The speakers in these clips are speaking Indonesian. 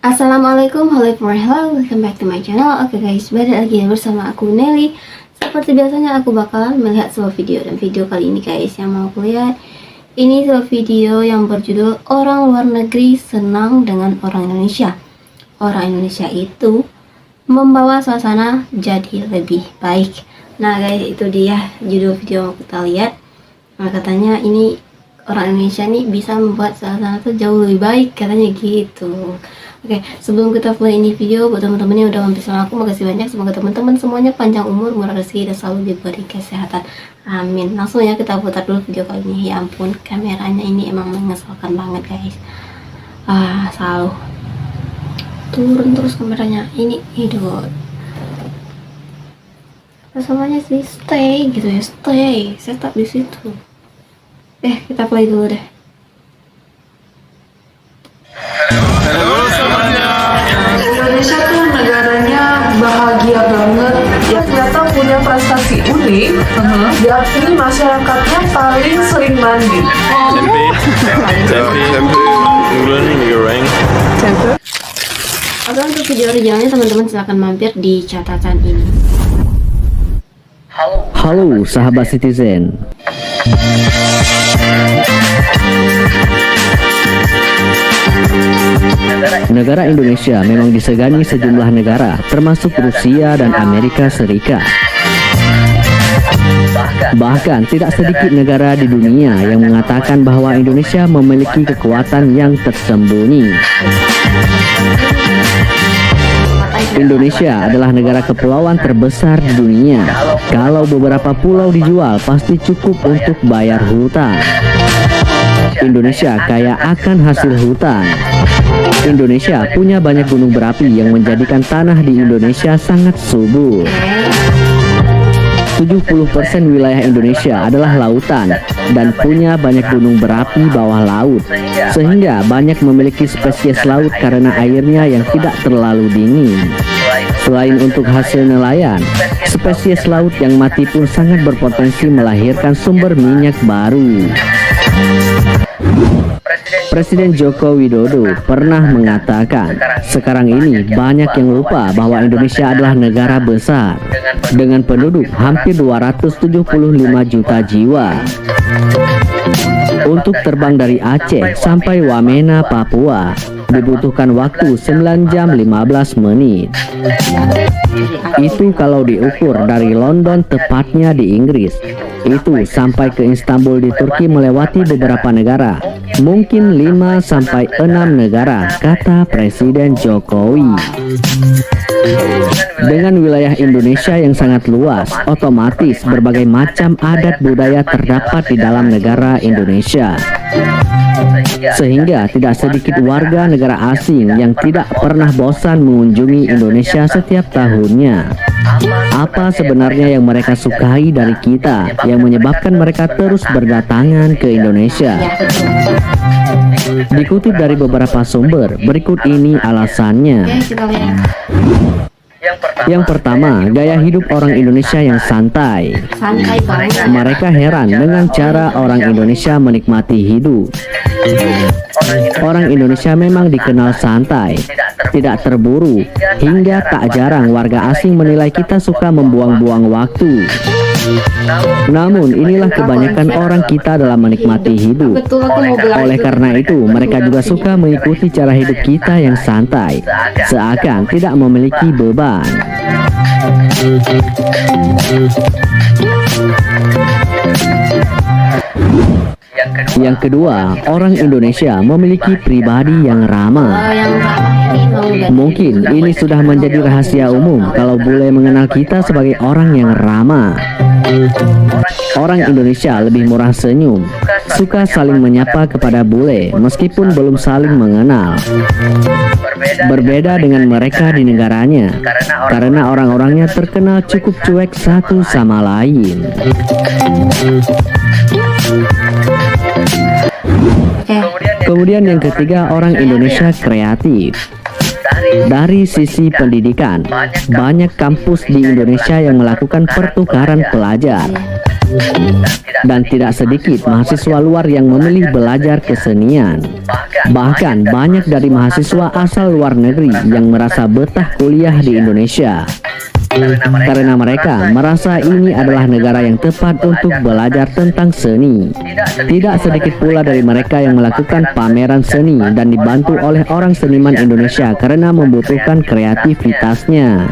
Assalamualaikum, hello, welcome back to my channel. Oke guys, balik lagi bersama aku Nelly. Seperti biasanya aku bakalan melihat sebuah video. Dan video kali ini guys, yang mau aku lihat ini sebuah video yang berjudul Orang Luar Negeri Senang Dengan Orang Indonesia. Orang Indonesia itu membawa suasana jadi lebih baik. Nah guys, itu dia judul video yang kita lihat. Nah katanya ini orang Indonesia nih bisa membuat suasana tuh jauh lebih baik, katanya gitu. Oke, sebelum kita play ini video, buat teman-teman yang udah mampir sama aku, makasih banyak. Semoga teman-teman semuanya panjang umur, murah rezeki, dan selalu diberi kesehatan. Amin. Langsung ya kita putar dulu video kali ini. Ya ampun, kameranya ini emang mengesalkan banget guys. Selalu turun terus kameranya. Ini hidup. Semuanya sih stay gitu ya, stay. Saya tetap di situ. Kita play dulu deh. Indonesia tuh negaranya bahagia banget, ya ternyata punya prestasi unik. Diakini masyarakatnya paling sering mandi. Oke, untuk video originalnya teman-teman silahkan mampir di catatan ini. Halo sahabat Citizen. Negara Indonesia memang disegani sejumlah negara, termasuk Rusia dan Amerika Serikat. Bahkan tidak sedikit negara di dunia yang mengatakan bahwa Indonesia memiliki kekuatan yang tersembunyi. Indonesia adalah negara kepulauan terbesar di dunia. Kalau beberapa pulau dijual, pasti cukup untuk bayar hutang. Indonesia kaya akan hasil hutan. Indonesia punya banyak gunung berapi yang menjadikan tanah di Indonesia sangat subur. 70% wilayah Indonesia adalah lautan dan punya banyak gunung berapi bawah laut, sehingga banyak memiliki spesies laut karena airnya yang tidak terlalu dingin. Selain untuk hasil nelayan, spesies laut yang mati pun sangat berpotensi melahirkan sumber minyak baru. Presiden Joko Widodo pernah mengatakan, sekarang ini banyak yang lupa bahwa Indonesia adalah negara besar dengan penduduk hampir 275 juta jiwa. Untuk terbang dari Aceh sampai Wamena, Papua, dibutuhkan waktu 9 jam 15 menit. Itu kalau diukur dari London, tepatnya di Inggris. Itu sampai ke Istanbul di Turki melewati beberapa negara, mungkin 5 sampai 6 negara, kata Presiden Jokowi. Dengan wilayah Indonesia yang sangat luas, otomatis berbagai macam adat budaya terdapat di dalam negara Indonesia. Sehingga tidak sedikit warga negara asing yang tidak pernah bosan mengunjungi Indonesia setiap tahunnya. Apa sebenarnya yang mereka sukai dari kita yang menyebabkan mereka terus berdatangan ke Indonesia? Dikutip dari beberapa sumber, berikut ini alasannya. Yang pertama, gaya hidup orang Indonesia yang santai. Mereka heran dengan cara orang Indonesia menikmati hidup. Orang Indonesia memang dikenal santai, tidak terburu, hingga tak jarang warga asing menilai kita suka membuang-buang waktu. Namun inilah kebanyakan orang kita dalam menikmati hidup. Oleh karena itu, mereka juga suka mengikuti cara hidup kita yang santai, seakan tidak memiliki beban. Yang kedua, orang Indonesia memiliki pribadi yang ramah. Mungkin ini sudah menjadi rahasia umum kalau bule mengenal kita sebagai orang yang ramah. Orang Indonesia lebih murah senyum, suka saling menyapa kepada bule meskipun belum saling mengenal. Berbeda dengan mereka di negaranya, karena orang-orangnya terkenal cukup cuek satu sama lain. Kemudian yang ketiga, orang Indonesia kreatif. Dari sisi pendidikan, banyak kampus di Indonesia yang melakukan pertukaran pelajar. Dan tidak sedikit mahasiswa luar yang memilih belajar kesenian. Bahkan banyak dari mahasiswa asal luar negeri yang merasa betah kuliah di Indonesia karena mereka merasa ini adalah negara yang tepat untuk belajar tentang seni. Tidak sedikit pula dari mereka yang melakukan pameran seni dan dibantu oleh orang seniman Indonesia karena membutuhkan kreativitasnya.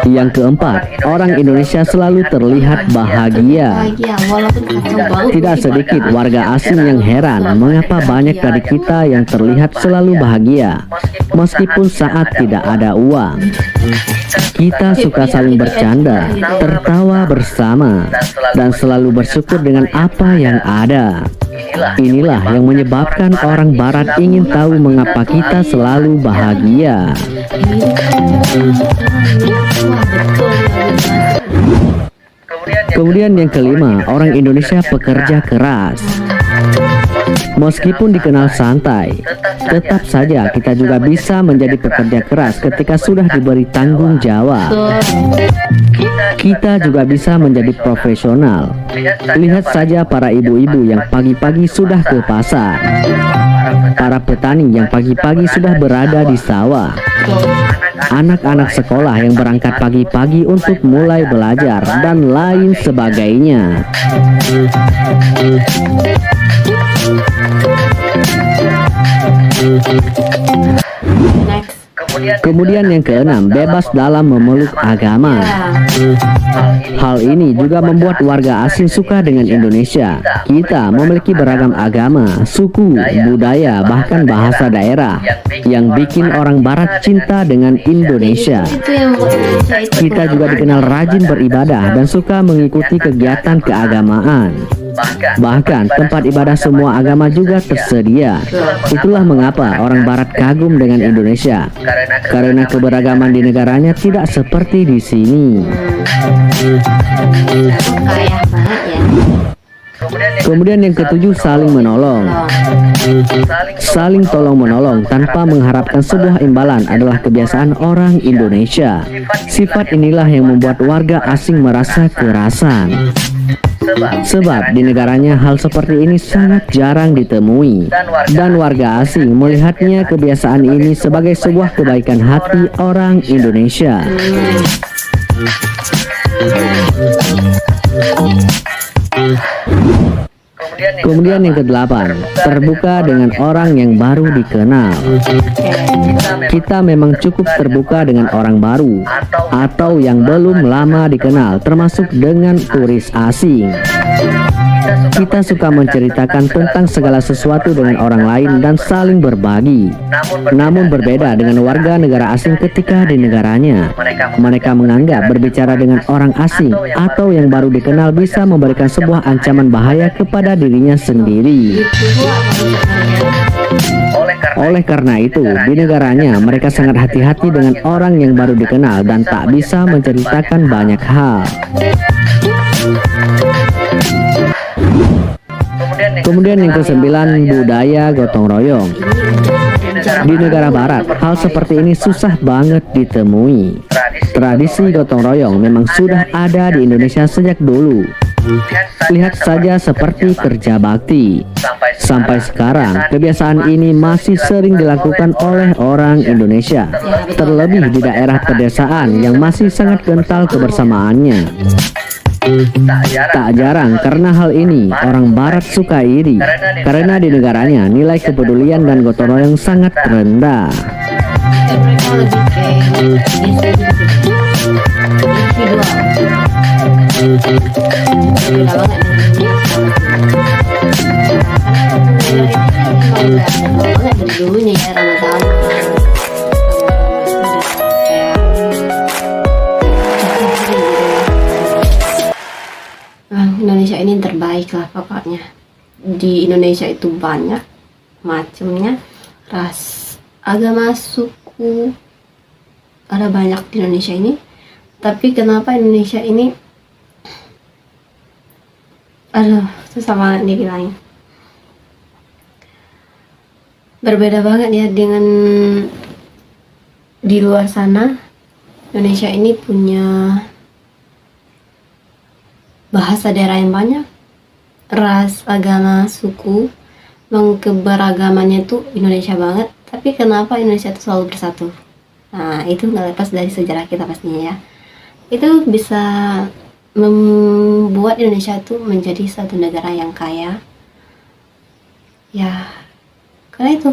Yang keempat, orang Indonesia selalu terlihat bahagia. Bahagia walaupun kacau banget. Tidak sedikit warga asing yang heran mengapa banyak dari kita yang terlihat selalu bahagia meskipun saat tidak ada uang. Kita suka saling bercanda, tertawa bersama, dan selalu bersyukur dengan apa yang ada. Inilah yang menyebabkan orang Barat ingin tahu mengapa kita selalu bahagia. Kemudian yang kelima, orang Indonesia pekerja keras. Meskipun dikenal santai, tetap saja kita juga bisa menjadi pekerja keras ketika sudah diberi tanggung jawab. Kita juga bisa menjadi profesional. Lihat saja para ibu-ibu yang pagi-pagi sudah ke pasar, para petani yang pagi-pagi sudah berada di sawah, anak-anak sekolah yang berangkat pagi-pagi untuk mulai belajar, dan lain sebagainya. Next. Kemudian yang keenam, bebas dalam memeluk agama. Hal ini juga membuat warga asing suka dengan Indonesia. Kita memiliki beragam agama, suku, budaya, bahkan bahasa daerah yang bikin orang Barat cinta dengan Indonesia. Itu yang membuat Indonesia itu Kita juga dikenal rajin beribadah dan suka mengikuti kegiatan keagamaan. Bahkan tempat ibadah semua agama juga tersedia. Itulah mengapa orang Barat kagum dengan Indonesia, karena keberagaman di negaranya tidak seperti di sini. kaya banget ya. Kemudian yang ketujuh, saling menolong. Saling tolong-menolong tanpa mengharapkan sebuah imbalan adalah kebiasaan orang Indonesia. Sifat inilah yang membuat warga asing merasa kerasan. Sebab di negaranya hal seperti ini sangat jarang ditemui, dan warga asing melihatnya kebiasaan ini sebagai sebuah kebaikan hati orang Indonesia. Kemudian yang kedelapan, terbuka dengan orang yang baru dikenal. Kita memang cukup terbuka dengan orang baru atau yang belum lama dikenal, termasuk dengan turis asing. Kita suka menceritakan tentang segala sesuatu dengan orang lain dan saling berbagi. Namun berbeda dengan warga negara asing ketika di negaranya. Mereka menganggap berbicara dengan orang asing atau yang baru dikenal bisa memberikan sebuah ancaman bahaya kepada dirinya sendiri. Oleh karena itu, di negaranya mereka sangat hati-hati dengan orang yang baru dikenal dan tak bisa menceritakan banyak hal. Kemudian yang kesembilan, budaya gotong royong. Di negara barat, hal seperti ini susah banget ditemui. Tradisi gotong royong memang sudah ada di Indonesia sejak dulu. Lihat saja seperti kerja bakti. Sampai sekarang, kebiasaan ini masih sering dilakukan oleh orang Indonesia, terlebih di daerah pedesaan yang masih sangat kental kebersamaannya. Tak jarang karena hal ini orang Barat suka iri, karena di negaranya nilai kepedulian dan gotong royong sangat rendah. Mereka lebih kayak beda banget dari dulunya ya Ramadan. Indonesia ini terbaik lah pokoknya. Di Indonesia itu banyak macamnya, ras, agama, suku, ada banyak di Indonesia ini. Tapi kenapa Indonesia ini, aduh susah banget dibilangin, berbeda banget ya dengan di luar sana. Indonesia ini punya bahasa daerah yang banyak, ras, agama, suku, keberagamannya tuh Indonesia banget. Tapi kenapa Indonesia itu selalu bersatu? Nah, itu nggak lepas dari sejarah kita pastinya ya. Itu bisa membuat Indonesia itu menjadi satu negara yang kaya. Ya, karena itu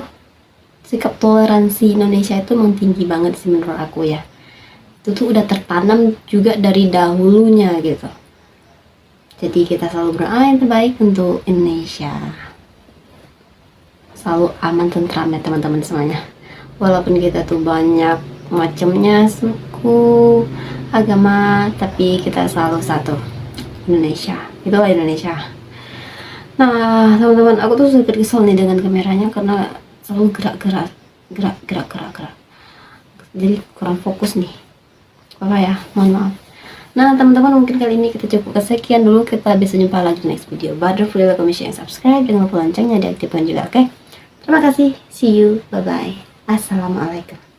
sikap toleransi Indonesia itu memang tinggi banget sih menurut aku ya. Itu tuh udah tertanam juga dari dahulunya gitu. Jadi kita selalu berdoa yang terbaik untuk Indonesia. Selalu aman, tentram ya teman-teman semuanya. Walaupun kita tuh banyak macamnya suku, agama, tapi kita selalu satu. Indonesia. Itulah Indonesia. Nah, teman-teman, aku tuh sedikit kesel nih dengan kameranya karena selalu gerak. Jadi kurang fokus nih. Apa ya? Mohon maaf. Nah, teman-teman, mungkin kali ini kita cukup sekian dulu. Kita bisa jumpa lagi di next video. Butterfly, like, comment, share, subscribe. Jangan lupa loncengnya diaktifkan juga, oke? Terima kasih. See you. Bye-bye. Assalamualaikum.